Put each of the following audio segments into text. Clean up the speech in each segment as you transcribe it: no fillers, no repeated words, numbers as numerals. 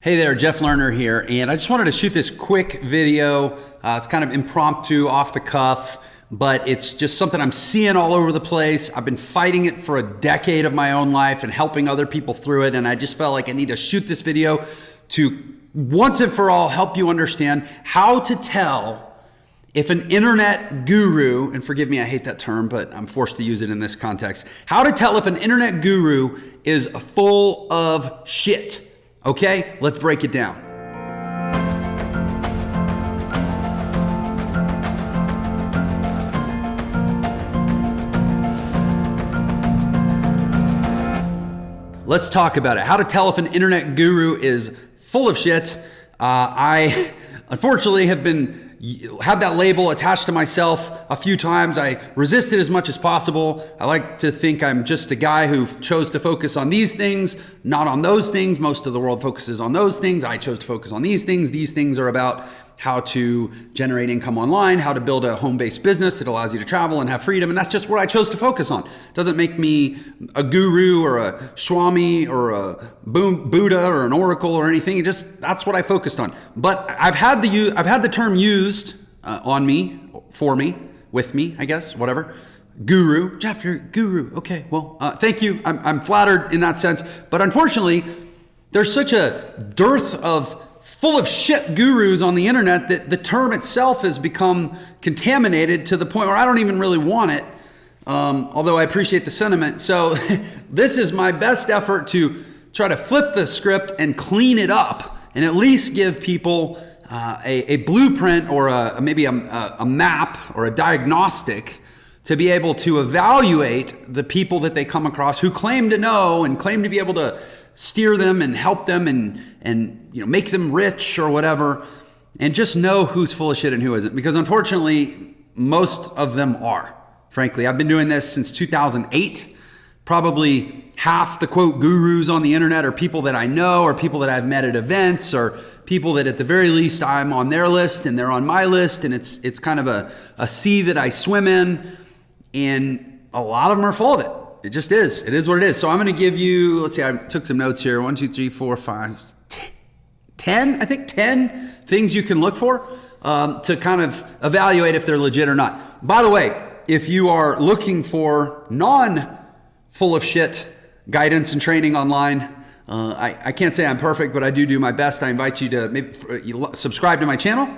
Hey there, Jeff Lerner here, and I just wanted to shoot this quick video. It's kind of impromptu, off the cuff, but it's just something I'm seeing all over the place. I've been fighting it for a decade of my own life and helping other people through it, and I just felt like I need to shoot this video to once and for all help you understand how to tell if an internet guru, and forgive me, I hate that term, but I'm forced to use it in this context, how to tell if an internet guru is full of shit. Okay, let's break it down. Let's talk about it. How to tell if an internet guru is full of shit. I unfortunately had that label attached to myself a few times. I resisted as much as possible. I like to think I'm just a guy who chose to focus on these things, not on those things. Most of the world focuses on those things. I chose to focus on these things. These things are about how to generate income online, how to build a home-based business that allows you to travel and have freedom. And that's just what I chose to focus on. It doesn't make me a guru or a Swami or a Buddha or an oracle or anything. That's what I focused on. But I've had the term used on me, for me, with me, I guess, whatever. Guru. Jeff, you're a guru. Okay, well, thank you. I'm flattered in that sense. But unfortunately, there's such a dearth of full of shit gurus on the internet that the term itself has become contaminated to the point where I don't even really want it, although I appreciate the sentiment. So this is my best effort to try to flip the script and clean it up and at least give people a blueprint or maybe a map or a diagnostic to be able to evaluate the people that they come across who claim to know and claim to be able to steer them and help them and make them rich or whatever, and just know who's full of shit and who isn't. Because unfortunately, most of them are. Frankly, I've been doing this since 2008. Probably half the quote gurus on the internet are people that I know or people that I've met at events or people that at the very least I'm on their list and they're on my list, and it's kind of a sea that I swim in, and a lot of them are full of it. It just is. It is what it is. So I'm going to give you, let's see, I took some notes here. 1, 2, 3, 4, 5, 10, I think 10 things you can look for to kind of evaluate if they're legit or not. By the way, if you are looking for non-full of shit guidance and training online, I can't say I'm perfect, but I do my best. I invite you to maybe subscribe to my channel.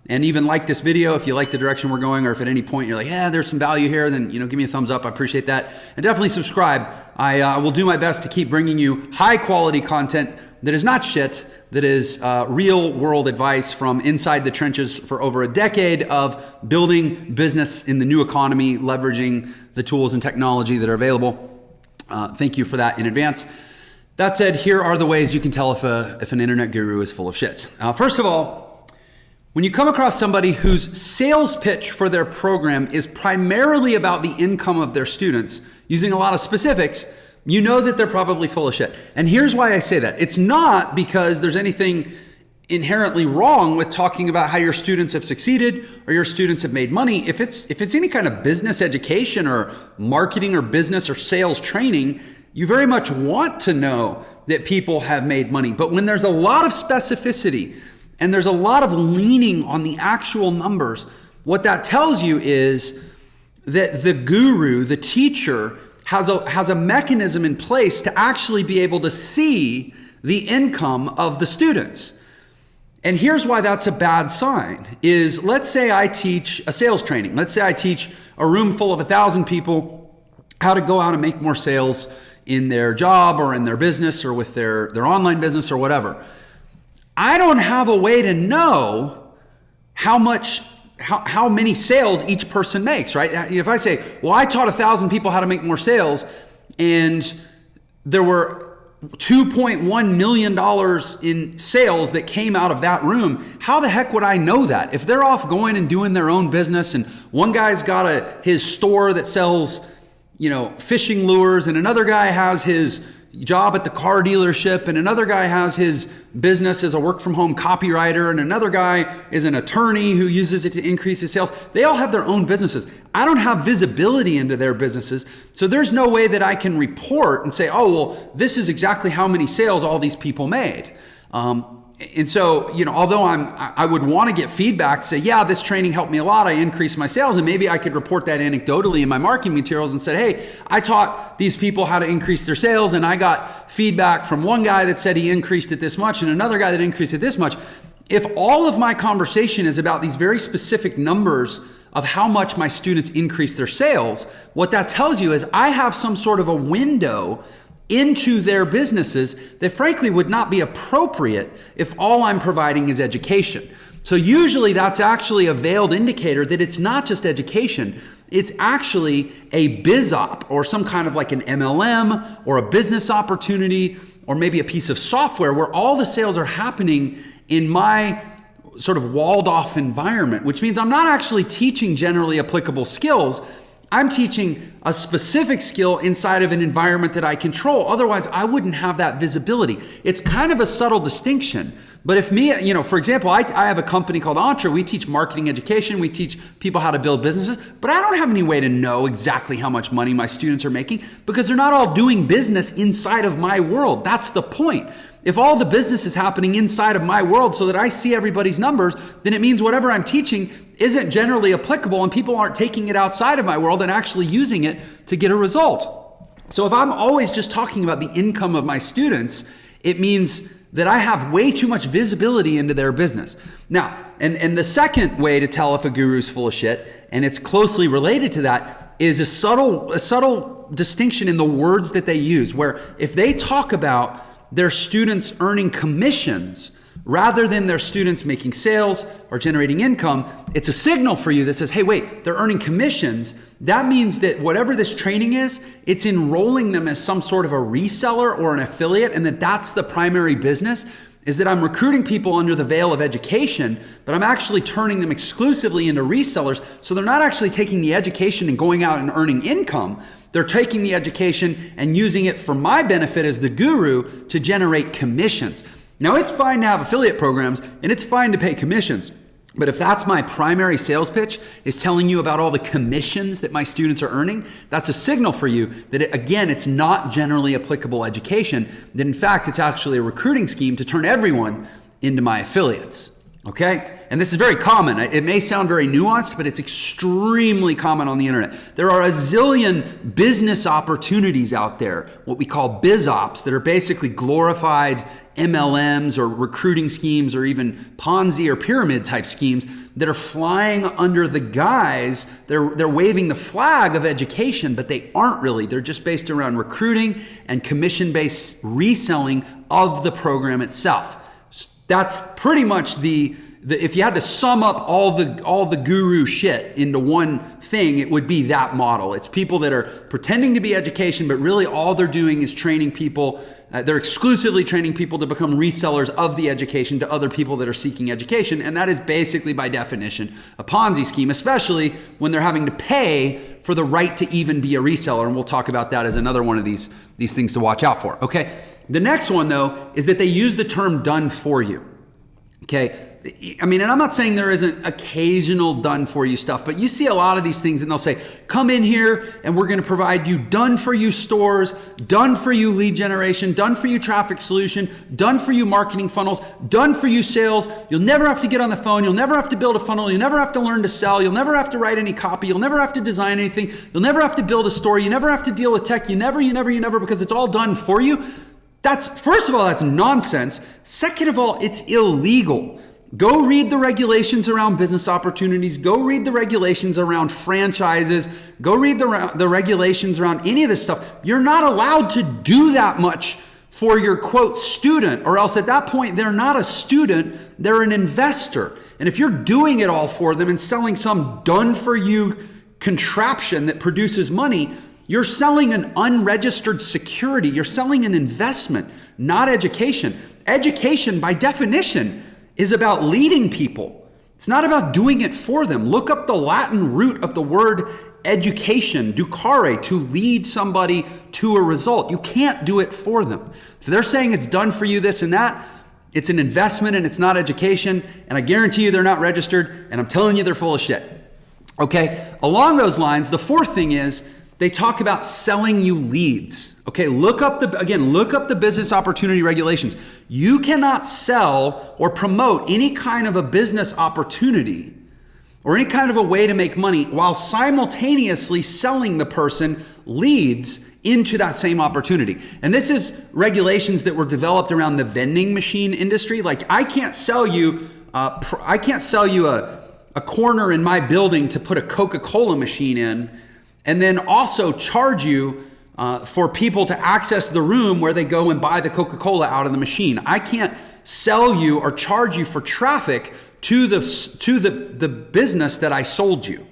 And even like this video if you like the direction we're going, or if at any point you're like, yeah, there's some value here, then give me a thumbs up. I appreciate that. And definitely subscribe. I will do my best to keep bringing you high quality content that is not shit, that is real world advice from inside the trenches for over a decade of building business in the new economy, leveraging the tools and technology that are available. Thank you for that in advance. That said, here are the ways you can tell if an internet guru is full of shit. First of all, when you come across somebody whose sales pitch for their program is primarily about the income of their students, using a lot of specifics, you know that they're probably full of shit. And here's why I say that. It's not because there's anything inherently wrong with talking about how your students have succeeded or your students have made money. If it's any kind of business education or marketing or business or sales training, you very much want to know that people have made money. But when there's a lot of specificity, and there's a lot of leaning on the actual numbers, what that tells you is that the guru, the teacher, has a mechanism in place to actually be able to see the income of the students. And here's why that's a bad sign is, let's say I teach a sales training. Let's say I teach a room full of 1,000 people how to go out and make more sales in their job or in their business or with their online business or whatever. I don't have a way to know how many sales each person makes, right? If I say, well, I taught 1,000 people how to make more sales and there were $2.1 million in sales that came out of that room, how the heck would I know that? If they're off going and doing their own business and one guy's got his store that sells, fishing lures, and another guy has his job at the car dealership, and another guy has his business as a work from home copywriter, and another guy is an attorney who uses it to increase his sales. They all have their own businesses. I don't have visibility into their businesses, so there's no way that I can report and say, oh, well, this is exactly how many sales all these people made. And so, although I would want to get feedback, say, yeah, this training helped me a lot. I increased my sales, and maybe I could report that anecdotally in my marketing materials and said, hey, I taught these people how to increase their sales, and I got feedback from one guy that said he increased it this much and another guy that increased it this much. If all of my conversation is about these very specific numbers of how much my students increase their sales, what that tells you is I have some sort of a window into their businesses that frankly would not be appropriate if all I'm providing is education. So usually that's actually a veiled indicator that it's not just education, it's actually a biz op or some kind of like an MLM or a business opportunity or maybe a piece of software where all the sales are happening in my sort of walled off environment, which means I'm not actually teaching generally applicable skills. I'm teaching a specific skill inside of an environment that I control. Otherwise, I wouldn't have that visibility. It's kind of a subtle distinction. But if for example, I have a company called Entre. We teach marketing education. We teach people how to build businesses. But I don't have any way to know exactly how much money my students are making because they're not all doing business inside of my world. That's the point. If all the business is happening inside of my world so that I see everybody's numbers, then it means whatever I'm teaching isn't generally applicable and people aren't taking it outside of my world and actually using it to get a result. So if I'm always just talking about the income of my students, it means that I have way too much visibility into their business. Now, and the second way to tell if a guru's full of shit, and it's closely related to that, is a subtle distinction in the words that they use, where if they talk about their students earning commissions rather than their students making sales or generating income, it's a signal for you that says, hey, wait, they're earning commissions. That means that whatever this training is, it's enrolling them as some sort of a reseller or an affiliate, and that's the primary business, is that I'm recruiting people under the veil of education, but I'm actually turning them exclusively into resellers. So they're not actually taking the education and going out and earning income. They're taking the education and using it for my benefit as the guru to generate commissions. Now, it's fine to have affiliate programs and it's fine to pay commissions. But if that's my primary sales pitch, is telling you about all the commissions that my students are earning, that's a signal for you that, it's not generally applicable education, that in fact, it's actually a recruiting scheme to turn everyone into my affiliates. Okay? And this is very common. It may sound very nuanced, but it's extremely common on the internet. There are a zillion business opportunities out there, what we call biz ops, that are basically glorified MLMs or recruiting schemes or even Ponzi or pyramid type schemes that are flying under the guise, they're waving the flag of education, but they aren't really. They're just based around recruiting and commission-based reselling of the program itself. That's pretty much if you had to sum up all the guru shit into one thing, it would be that model. It's people that are pretending to be education, but really all they're doing is training people. They're exclusively training people to become resellers of the education to other people that are seeking education. And that is basically by definition a Ponzi scheme, especially when they're having to pay for the right to even be a reseller. And we'll talk about that as another one of these things to watch out for. Okay. The next one though, is that they use the term done for you. Okay. I mean, and I'm not saying there isn't occasional done for you stuff, but you see a lot of these things and they'll say, come in here and we're going to provide you done for you stores, done for you lead generation, done for you traffic solution, done for you marketing funnels, done for you sales. You'll never have to get on the phone. You'll never have to build a funnel. You'll never have to learn to sell. You'll never have to write any copy. You'll never have to design anything. You'll never have to build a store. You never have to deal with tech. You never, because it's all done for you. First of all, that's nonsense. Second of all, it's illegal. Go read the regulations around business opportunities. Go read the regulations around franchises. Go read the regulations around any of this stuff. You're not allowed to do that much for your quote student, or else at that point, they're not a student, they're an investor. And if you're doing it all for them and selling some done for you contraption that produces money, you're selling an unregistered security. You're selling an investment, not education. Education, by definition, is about leading people. It's not about doing it for them. Look up the Latin root of the word education, ducare, to lead somebody to a result. You can't do it for them. If they're saying it's done for you, this and that, it's an investment and it's not education. And I guarantee you they're not registered, and I'm telling you they're full of shit. Okay, along those lines, the fourth thing is they talk about selling you leads. Okay, look up the business opportunity regulations. You cannot sell or promote any kind of a business opportunity or any kind of a way to make money while simultaneously selling the person leads into that same opportunity. And this is regulations that were developed around the vending machine industry. Like I can't sell you a corner in my building to put a Coca-Cola machine in and then also charge you for people to access the room where they go and buy the Coca-Cola out of the machine. I can't sell you or charge you for traffic to the business that I sold you.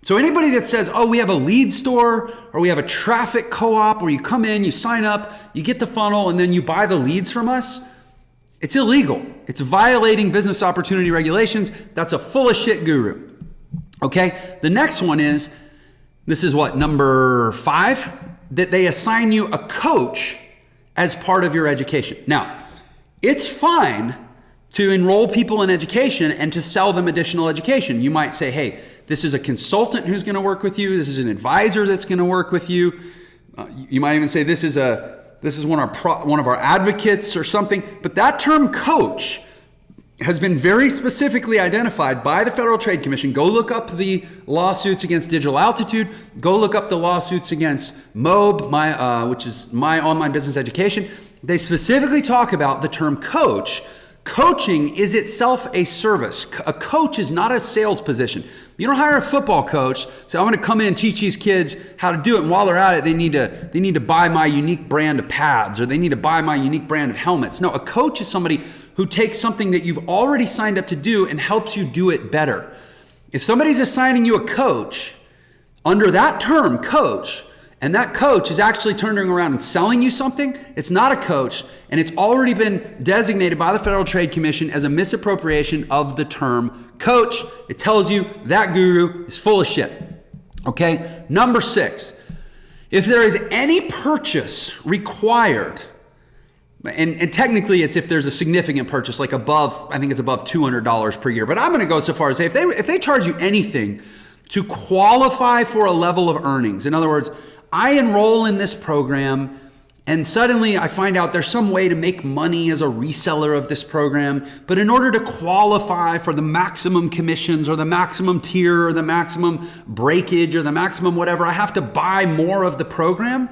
So anybody that says, oh, we have a lead store or we have a traffic co-op where you come in, you sign up, you get the funnel, and then you buy the leads from us, it's illegal. It's violating business opportunity regulations. That's a full of shit guru. Okay, the next one is, this is what, number 5? That they assign you a coach as part of your education. Now, it's fine to enroll people in education and to sell them additional education. You might say, hey, this is a consultant who's going to work with you. This is an advisor that's going to work with you. You might even say this is one of our advocates or something. But that term coach has been very specifically identified by the Federal Trade Commission. Go look up the lawsuits against Digital Altitude. Go look up the lawsuits against MOBE, which is my online business education. They specifically talk about the term coach. Coaching is itself a service. A coach is not a sales position. You don't hire a football coach, so I'm going to come in and teach these kids how to do it, and while they're at it, they need to buy my unique brand of pads, or they need to buy my unique brand of helmets. No, a coach is somebody who takes something that you've already signed up to do and helps you do it better. If somebody's assigning you a coach under that term, coach, and that coach is actually turning around and selling you something, it's not a coach, and it's already been designated by the Federal Trade Commission as a misappropriation of the term coach. It tells you that guru is full of shit. Okay, number 6, if there is any purchase required, and technically it's if there's a significant purchase, like above, I think it's above $200 per year, but I'm going to go so far as to say if they charge you anything to qualify for a level of earnings, in other words, I enroll in this program and suddenly I find out there's some way to make money as a reseller of this program, but in order to qualify for the maximum commissions or the maximum tier or the maximum breakage or the maximum whatever, I have to buy more of the program.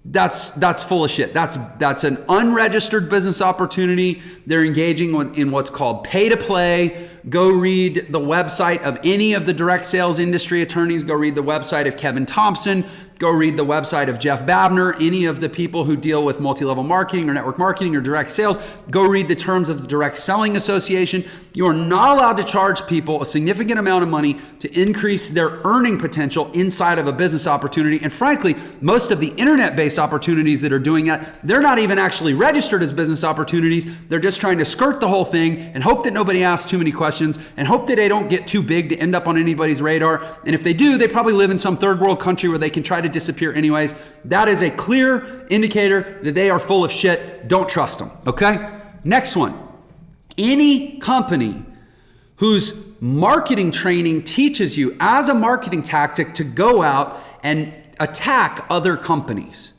That's full of shit. That's an unregistered business opportunity. They're engaging in what's called pay to play. Go read the website of any of the direct sales industry attorneys. Go read the website of Kevin Thompson. Go read the website of Jeff Babner, any of the people who deal with multi-level marketing or network marketing or direct sales. Go read the terms of the Direct Selling Association. You are not allowed to charge people a significant amount of money to increase their earning potential inside of a business opportunity. And frankly, most of the internet-based opportunities that are doing that, they're not even actually registered as business opportunities. They're just trying to skirt the whole thing and hope that nobody asks too many questions and hope that they don't get too big to end up on anybody's radar. And if they do, they probably live in some third world country where they can try to disappear anyways. That is a clear indicator that they are full of shit. Don't trust them. Okay? Next one. Any company whose marketing training teaches you as a marketing tactic to go out and attack other companies.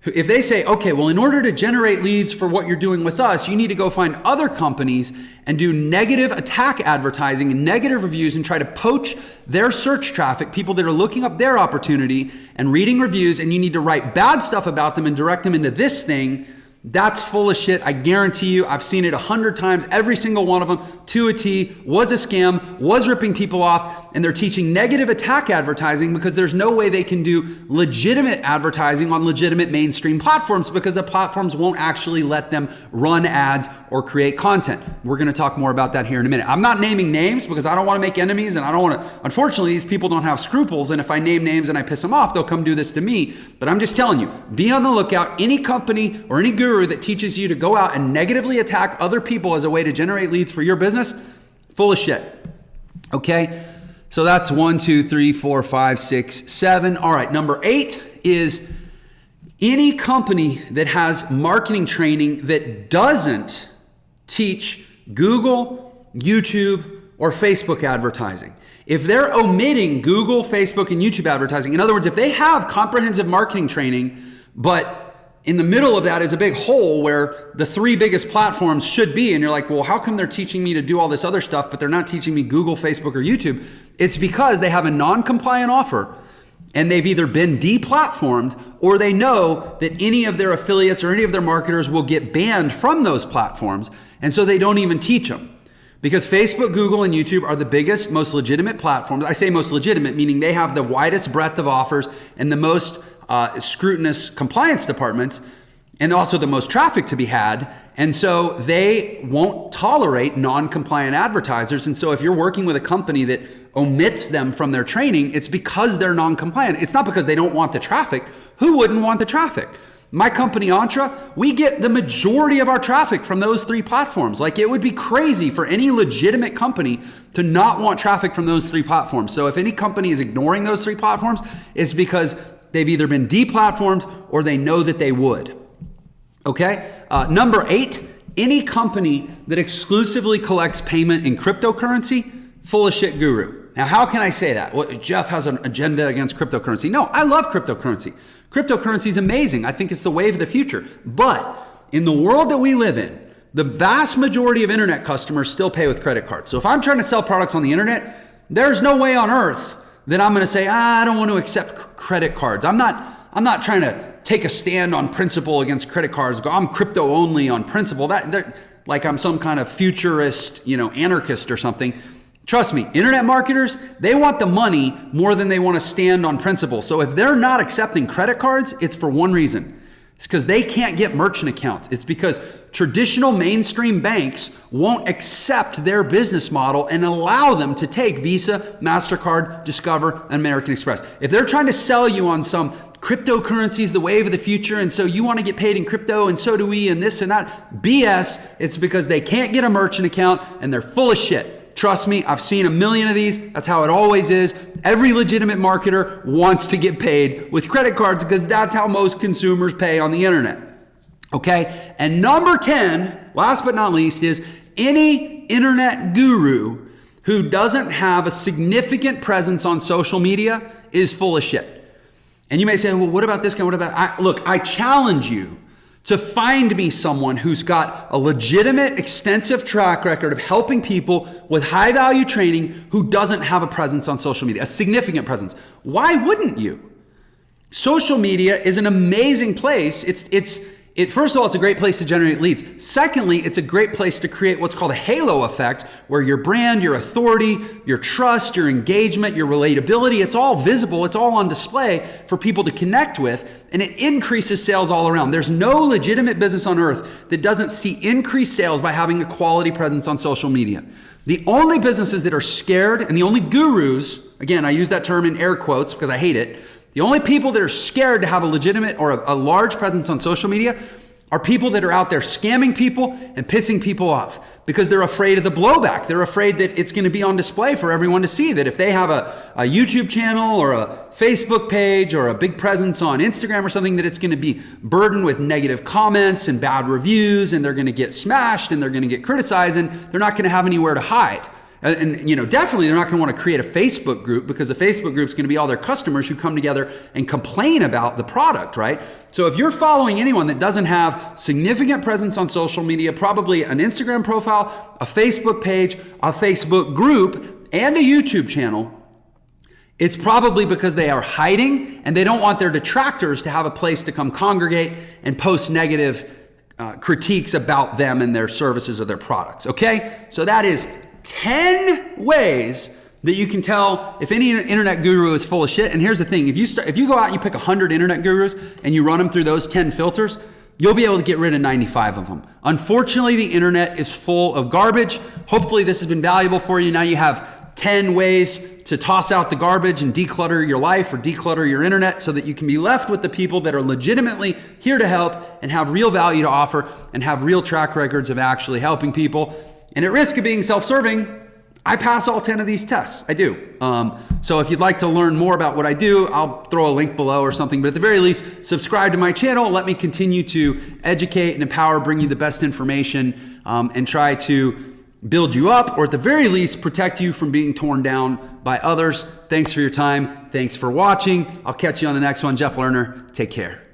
If they say, okay, well, in order to generate leads for what you're doing with us, you need to go find other companies and do negative attack advertising and negative reviews and try to poach their search traffic, people that are looking up their opportunity and reading reviews, and you need to write bad stuff about them and direct them into this thing, that's full of shit. I guarantee you, I've seen it 100 times. Every single one of them, to a T, was a scam, was ripping people off, and they're teaching negative attack advertising because there's no way they can do legitimate advertising on legitimate mainstream platforms because the platforms won't actually let them run ads or create content. We're going to talk more about that here in a minute. I'm not naming names because I don't want to make enemies, and I don't want to, unfortunately, these people don't have scruples, and if I name names and I piss them off, they'll come do this to me. But I'm just telling you, be on the lookout. Any company or any guru that teaches you to go out and negatively attack other people as a way to generate leads for your business, full of shit. Okay, so that's 1, 2, 3, 4, 5, 6, 7. All right, number 8 is any company that has marketing training that doesn't teach Google, YouTube, or Facebook advertising, if they're omitting Google, Facebook, and YouTube advertising, in other words, if they have comprehensive marketing training, but in the middle of that is a big hole where the 3 biggest platforms should be, and you're like, well, how come they're teaching me to do all this other stuff, but they're not teaching me Google, Facebook, or YouTube? It's because they have a non-compliant offer, and they've either been deplatformed, or they know that any of their affiliates or any of their marketers will get banned from those platforms, and so they don't even teach them. Because Facebook, Google, and YouTube are the biggest, most legitimate platforms. I say most legitimate, meaning they have the widest breadth of offers and the most scrutinous compliance departments, and also the most traffic to be had. And so they won't tolerate non-compliant advertisers. And so if you're working with a company that omits them from their training, it's because they're non-compliant. It's not because they don't want the traffic. Who wouldn't want the traffic? My company, Entra, we get the majority of our traffic from those 3 platforms. Like, it would be crazy for any legitimate company to not want traffic from those 3 platforms. So if any company is ignoring those 3 platforms, it's because they've either been deplatformed or they know that they would. Okay? Number 8, any company that exclusively collects payment in cryptocurrency, full of shit guru. Now, how can I say that? Well, Jeff has an agenda against cryptocurrency. No, I love cryptocurrency. Cryptocurrency is amazing. I think it's the wave of the future. But in the world that we live in, the vast majority of internet customers still pay with credit cards. So if I'm trying to sell products on the internet, there's no way on earth that I'm going to say, I don't want to accept credit cards. I'm not trying to take a stand on principle against credit cards. I'm crypto only on principle. Like I'm some kind of futurist, anarchist or something. Trust me, internet marketers, they want the money more than they want to stand on principle. So if they're not accepting credit cards, it's for one reason. It's because they can't get merchant accounts. It's because traditional mainstream banks won't accept their business model and allow them to take Visa, MasterCard, Discover, and American Express. If they're trying to sell you on some cryptocurrency is the wave of the future, and so you want to get paid in crypto, and so do we, and this and that, BS, it's because they can't get a merchant account and they're full of shit. Trust me, I've seen a million of these. That's how it always is. Every legitimate marketer wants to get paid with credit cards because that's how most consumers pay on the internet. Okay? And number 10, last but not least, is any internet guru who doesn't have a significant presence on social media is full of shit. And you may say, well, what about this guy? What about... Look, I challenge you to find me someone who's got a legitimate, extensive track record of helping people with high value training who doesn't have a presence on social media, a significant presence. Why wouldn't you? Social media is an amazing place. First of all, it's a great place to generate leads. Secondly, it's a great place to create what's called a halo effect, where your brand, your authority, your trust, your engagement, your relatability, it's all visible, it's all on display for people to connect with, and it increases sales all around. There's no legitimate business on earth that doesn't see increased sales by having a quality presence on social media. The only businesses that are scared, and the only gurus, again, I use that term in air quotes because I hate it, the only people that are scared to have a legitimate or a large presence on social media are people that are out there scamming people and pissing people off because they're afraid of the blowback. They're afraid that it's going to be on display for everyone to see, that if they have a YouTube channel or a Facebook page or a big presence on Instagram or something, that it's going to be burdened with negative comments and bad reviews, and they're going to get smashed and they're going to get criticized, and they're not going to have anywhere to hide. And definitely they're not going to want to create a Facebook group, because the Facebook group is going to be all their customers who come together and complain about the product, right? So if you're following anyone that doesn't have significant presence on social media, probably an Instagram profile, a Facebook page, a Facebook group, and a YouTube channel, it's probably because they are hiding and they don't want their detractors to have a place to come congregate and post negative critiques about them and their services or their products, okay? So that is 10 ways that you can tell if any internet guru is full of shit. And here's the thing, if you go out and you pick 100 internet gurus and you run them through those 10 filters, you'll be able to get rid of 95 of them. Unfortunately, the internet is full of garbage. Hopefully this has been valuable for you. Now you have 10 ways to toss out the garbage and declutter your life or declutter your internet so that you can be left with the people that are legitimately here to help and have real value to offer and have real track records of actually helping people. And at risk of being self-serving, I pass all 10 of these tests. I do. So if you'd like to learn more about what I do, I'll throw a link below or something. But at the very least, subscribe to my channel. Let me continue to educate and empower, bring you the best information, and try to build you up, or at the very least, protect you from being torn down by others. Thanks for your time. Thanks for watching. I'll catch you on the next one. Jeff Lerner, take care.